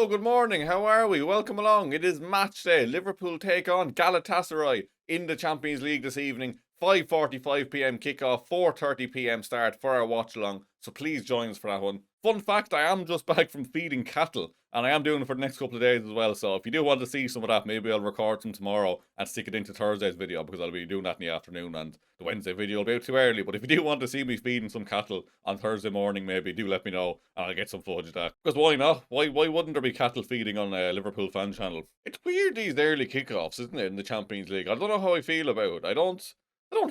Hello, good morning. How are we? Welcome along. It is match day. Liverpool take on Galatasaray in the Champions League this evening. 5:45 p.m. kickoff, 4:30 p.m. start for our watch along. So please join us for that one. Fun fact, I am just back from feeding cattle and I am doing it for the next couple of days as well. So if you do want to see some of that, maybe I'll record some tomorrow and stick it into Thursday's video because I'll be doing that in the afternoon and the Wednesday video will be out too early. But if you do want to see me feeding some cattle on Thursday morning, maybe do let me know and I'll get some footage of that. Because why not? Why wouldn't there be cattle feeding on a Liverpool fan channel? It's weird these early kickoffs, isn't it, in the Champions League? I don't know how I feel about it. I don't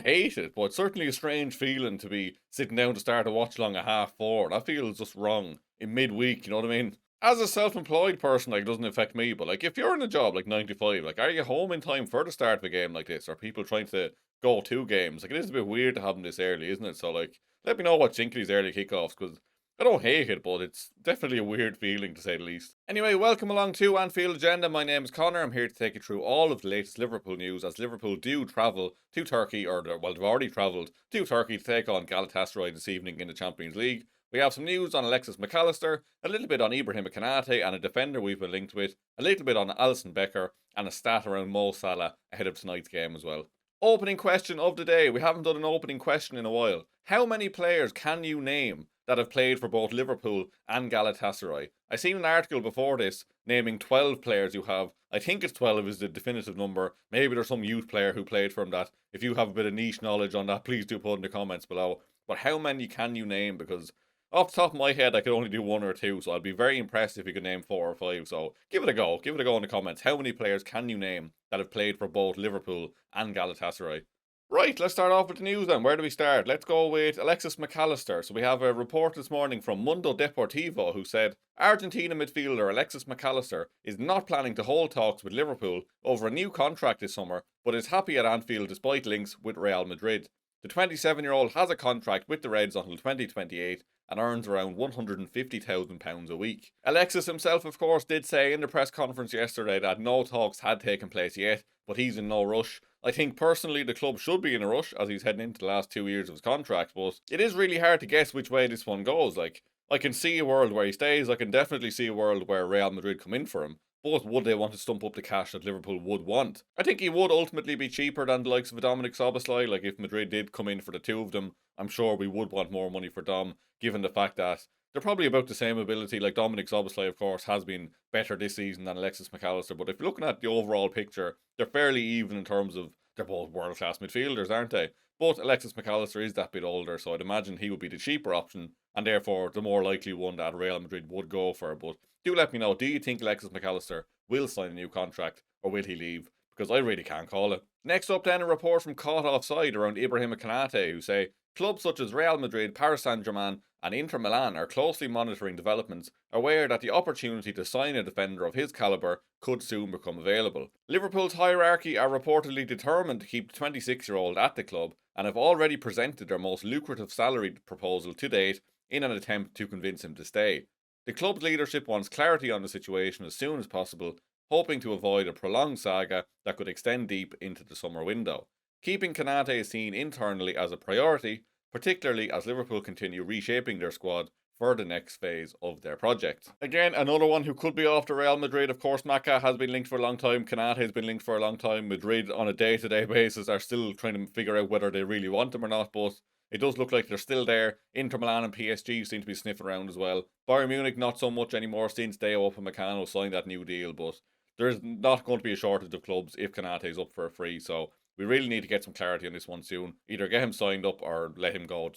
hate it, but it's certainly a strange feeling to be sitting down to start a watch along at 4:30. That feels just wrong in midweek, you know what I mean? As a self-employed person, like, it doesn't affect me, but like if you're in a job like 9 to 5, like, are you home in time for the start of a game like this? Or are people trying to go 2 games? Like, it is a bit weird to have them this early, isn't it? So like, let me know what you think of these early kickoffs, because I don't hate it, but it's definitely a weird feeling to say the least. Anyway, welcome along to Anfield Agenda. My name is Conor. I'm here to take you through all of the latest Liverpool news as Liverpool do travel to Turkey, well, they've already travelled to Turkey to take on Galatasaray this evening in the Champions League. We have some news on Alexis Mac Allister, a little bit on Ibrahima Konate and a defender we've been linked with, a little bit on Alisson Becker, and a stat around Mo Salah ahead of tonight's game as well. Opening question of the day. We haven't done an opening question in a while. How many players can you name that have played for both Liverpool and Galatasaray? I seen an article before this naming 12 players who have. I think it's 12 is the definitive number. Maybe there's some youth player who played for him that. If you have a bit of niche knowledge on that, please do put in the comments below. But how many can you name? Because off the top of my head, I could only do 1 or 2, so I'd be very impressed if you could name 4 or 5. So give it a go. Give it a go in the comments. How many players can you name that have played for both Liverpool and Galatasaray? Right, let's start off with the news then. Where do we start? Let's go with Alexis Mac Allister. So we have a report this morning from Mundo Deportivo who said Argentina midfielder Alexis Mac Allister is not planning to hold talks with Liverpool over a new contract this summer, but is happy at Anfield despite links with Real Madrid. The 27-year-old has a contract with the Reds until 2028 and earns around £150,000 a week. Alexis himself, of course, did say in the press conference yesterday that no talks had taken place yet, but he's in no rush. I think personally the club should be in a rush as he's heading into the last 2 years of his contract, but it is really hard to guess which way this one goes. Like, I can see a world where he stays, I can definitely see a world where Real Madrid come in for him. But would they want to stump up the cash that Liverpool would want? I think he would ultimately be cheaper than the likes of Dominic Szoboszlai. Like, if Madrid did come in for the two of them, I'm sure we would want more money for Dom, given the fact that they're probably about the same ability. Like, Dominic Szoboszlai, of course, has been better this season than Alexis Mac Allister. But if you're looking at the overall picture, they're fairly even in terms of they're both world-class midfielders, aren't they? But Alexis Mac Allister is that bit older, so I'd imagine he would be the cheaper option, and therefore the more likely one that Real Madrid would go for. But do let me know, do you think Alexis Mac Allister will sign a new contract, or will he leave? Because I really can't call it. Next up then, a report from Caught Offside around Ibrahima Konate, who say clubs such as Real Madrid, Paris Saint-Germain and Inter Milan are closely monitoring developments, aware that the opportunity to sign a defender of his calibre could soon become available. Liverpool's hierarchy are reportedly determined to keep the 26-year-old at the club and have already presented their most lucrative salary proposal to date in an attempt to convince him to stay. The club's leadership wants clarity on the situation as soon as possible, hoping to avoid a prolonged saga that could extend deep into the summer window. Keeping Konate is seen internally as a priority, particularly as Liverpool continue reshaping their squad for the next phase of their project. Again, another one who could be off to Real Madrid. Of course, Macca has been linked for a long time. Konate has been linked for a long time. Madrid, on a day-to-day basis, are still trying to figure out whether they really want him or not, but it does look like they're still there. Inter Milan and PSG seem to be sniffing around as well. Bayern Munich, not so much anymore since Deo Upamecano signed that new deal, but there's not going to be a shortage of clubs if Konate is up for a free, so we really need to get some clarity on this one soon. Either get him signed up or let him go.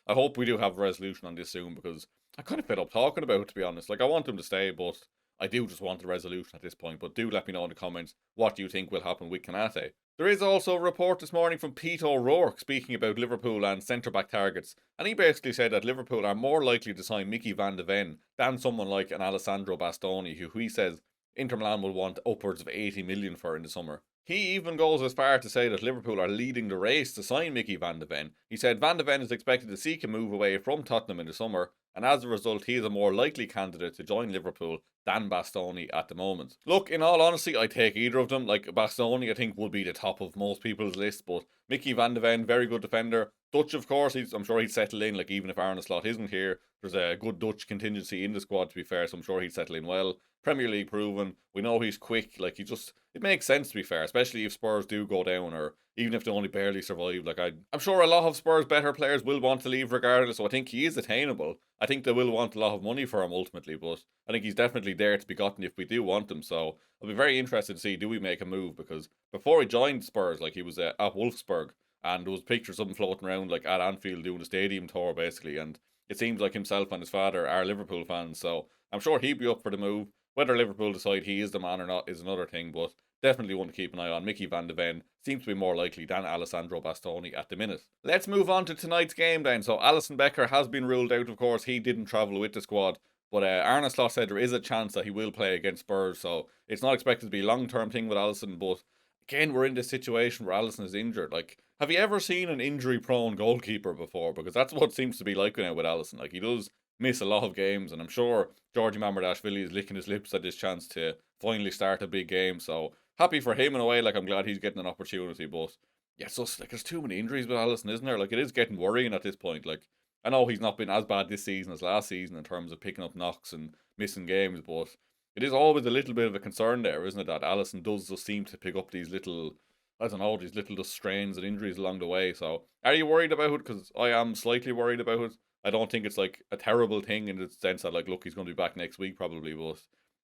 I hope we do have a resolution on this soon, because I'm kind of fed up talking about it, to be honest. Like, I want him to stay, but I do just want a resolution at this point. But do let me know in the comments what you think will happen with Konate. There is also a report this morning from Pete O'Rourke speaking about Liverpool and centre-back targets, and he basically said that Liverpool are more likely to sign Mickey van de Ven than someone like an Alessandro Bastoni, who he says Inter Milan will want upwards of 80 million for in the summer. He even goes as far to say that Liverpool are leading the race to sign Mickey van de Ven. He said Van de Ven is expected to seek a move away from Tottenham in the summer, and as a result he is a more likely candidate to join Liverpool than Bastoni at the moment. Look, in all honesty, I'd take either of them. Like, Bastoni I think would be the top of most people's list, but Mickey van de Ven, very good defender. Dutch, of course, I'm sure he'd settle in. Like, even if Arne Slot isn't here, there's a good Dutch contingency in the squad, to be fair, so I'm sure he'd settle in well. Premier League proven. We know he's quick. Like, it makes sense to be fair, especially if Spurs do go down or even if they only barely survive. Like, I'm sure a lot of Spurs' better players will want to leave regardless, so I think he is attainable. I think they will want a lot of money for him ultimately, but I think he's definitely there to be gotten if we do want him. So I'll be very interested to see, do we make a move, because before he joined Spurs, like, he was at Wolfsburg, and there was pictures of him floating around like at Anfield doing the stadium tour basically, and it seems like himself and his father are Liverpool fans, so I'm sure he'd be up for the move. Whether Liverpool decide he is the man or not is another thing, but definitely one to keep an eye on. Mickey van de Ven seems to be more likely than Alessandro Bastoni at the minute. Let's move on to tonight's game then. So Alisson Becker has been ruled out, of course. He didn't travel with the squad, but Arne Slot said there is a chance that he will play against Spurs, so it's not expected to be a long-term thing with Alisson, but again, we're in this situation where Alisson is injured. Like, have you ever seen an injury-prone goalkeeper before? Because that's what seems to be like now with Alisson. Like, he does miss a lot of games, and I'm sure Georgi Mamardashvili is licking his lips at this chance to finally start a big game. So happy for him in a way. Like, I'm glad he's getting an opportunity, but yeah, it's just like there's too many injuries with Alisson, isn't there? Like, it is getting worrying at this point. Like, I know he's not been as bad this season as last season in terms of picking up knocks and missing games, but it is always a little bit of a concern there, isn't it? That Alisson does just seem to pick up these little, I don't know, these little just strains and injuries along the way. So, are you worried about it? Because I am slightly worried about it. I don't think it's like a terrible thing in the sense that, like, look, he's going to be back next week probably, but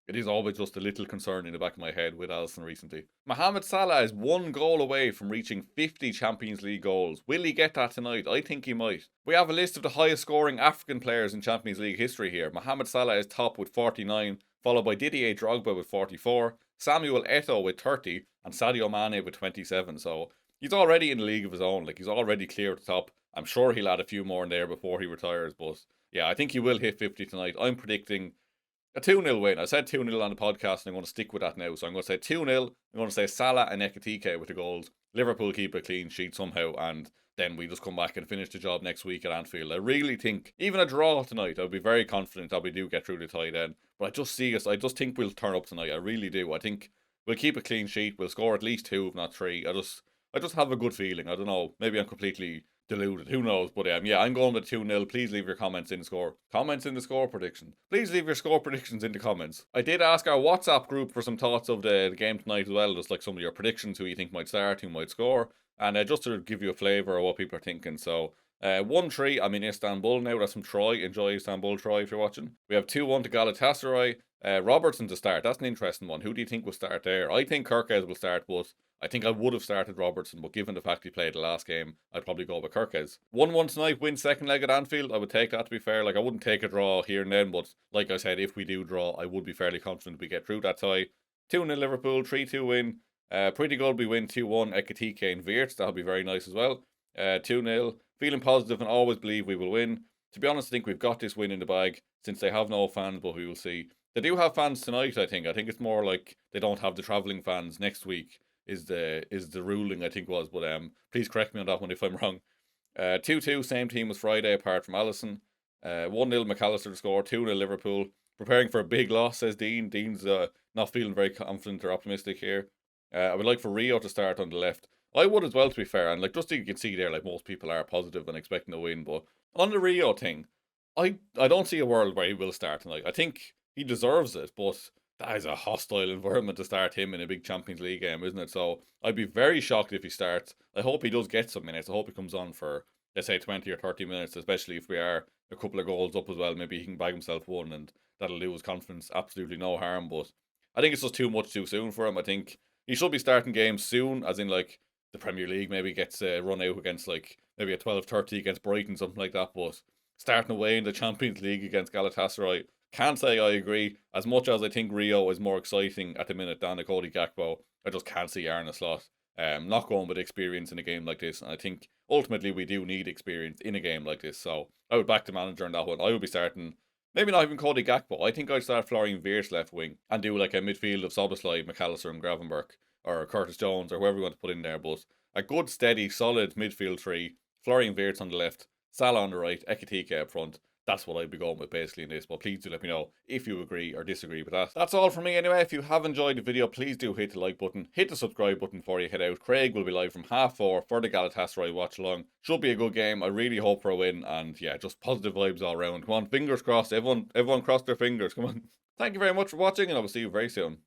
it is always just a little concern in the back of my head with Alisson recently. Mohamed Salah is one goal away from reaching 50 Champions League goals. Will he get that tonight? I think he might. We have a list of the highest scoring African players in Champions League history here. Mohamed Salah is top with 49, followed by Didier Drogba with 44, Samuel Eto'o with 30, and Sadio Mane with 27. So he's already in a league of his own. Like, he's already clear at the top. I'm sure he'll add a few more in there before he retires, but yeah, I think he will hit 50 tonight. I'm predicting a 2-0 win. I said 2-0 on the podcast, and I'm going to stick with that now. So I'm going to say 2-0. I'm going to say Salah and Ekitike with the goals. Liverpool keep a clean sheet somehow, and then we just come back and finish the job next week at Anfield. I really think, even a draw tonight, I'll be very confident that we do get through the tie then. But I just think we'll turn up tonight. I really do. I think we'll keep a clean sheet. We'll score at least 2, if not 3. I just have a good feeling. I don't know. Maybe I'm completely deluded. Who knows? But yeah, I'm going with 2-0. Please leave your comments in the score. Comments in the score prediction. Please leave your score predictions in the comments. I did ask our WhatsApp group for some thoughts of the game tonight as well. Just like some of your predictions, who you think might start, who might score. And just to give you a flavour of what people are thinking. So 1-3, I'm in Istanbul now. That's from Troy. Enjoy Istanbul, Troy, if you're watching. We have 2-1 to Galatasaray. Robertson to start. That's an interesting one. Who do you think will start there? I think Kirkes will start, but I think I would have started Robertson, but given the fact he played the last game, I'd probably go with Kirkes. 1-1 tonight, win second leg at Anfield. I would take that, to be fair. Like, I wouldn't take a draw here and then, but like I said, if we do draw, I would be fairly confident we get through that tie. 2-0 Liverpool, 3-2 win. Pretty good we win 2-1 Ekitike and Wirtz. That'll be very nice as well. 2-0. Feeling positive and always believe we will win. To be honest, I think we've got this win in the bag since they have no fans, but we will see. They do have fans tonight, I think. I think it's more like they don't have the travelling fans next week is the ruling, I think was. But please correct me on that one if I'm wrong. 2-2, same team as Friday apart from Alisson. 1-0 Mac Allister to score, 2-0 Liverpool. Preparing for a big loss, says Dean. Dean's not feeling very confident or optimistic here. I would like for Rio to start on the left. I would as well, to be fair, and like just so you can see there, like most people are positive and expecting a win. But on the Rio thing, I don't see a world where he will start tonight. I think he deserves it, but that is a hostile environment to start him in a big Champions League game, isn't it? So I'd be very shocked if he starts. I hope he does get some minutes. I hope he comes on for, let's say, 20 or 30 minutes, especially if we are a couple of goals up as well. Maybe he can bag himself one, and that'll do his confidence absolutely no harm. But I think it's just too much too soon for him. I think he should be starting games soon, as in like the Premier League maybe gets run out against like maybe a 12:30 against Brighton, something like that. But starting away in the Champions League against Galatasaray, can't say I agree. As much as I think Rio is more exciting at the minute than Cody Gakpo, I just can't see Arne Slot not going with experience in a game like this. And I think ultimately we do need experience in a game like this. So I would back the manager on that one. I would be starting, maybe not even Cody Gakpo. I think I'd start Florian Wirtz left wing and do like a midfield of Soboslai, Mac Allister and Gravenberch, or Curtis Jones, or whoever you want to put in there. But a good, steady, solid midfield three. Florian Wirtz on the left, Salah on the right, Ekitike up front. That's what I'd be going with basically in this. But please do let me know if you agree or disagree with that. That's all from me anyway. If you have enjoyed the video, please do hit the like button. Hit the subscribe button before you head out. Craig will be live from 4:30 for the Galatasaray watch along. Should be a good game. I really hope for a win. And yeah, just positive vibes all around. Come on, fingers crossed. Everyone cross their fingers. Come on. Thank you very much for watching, and I will see you very soon.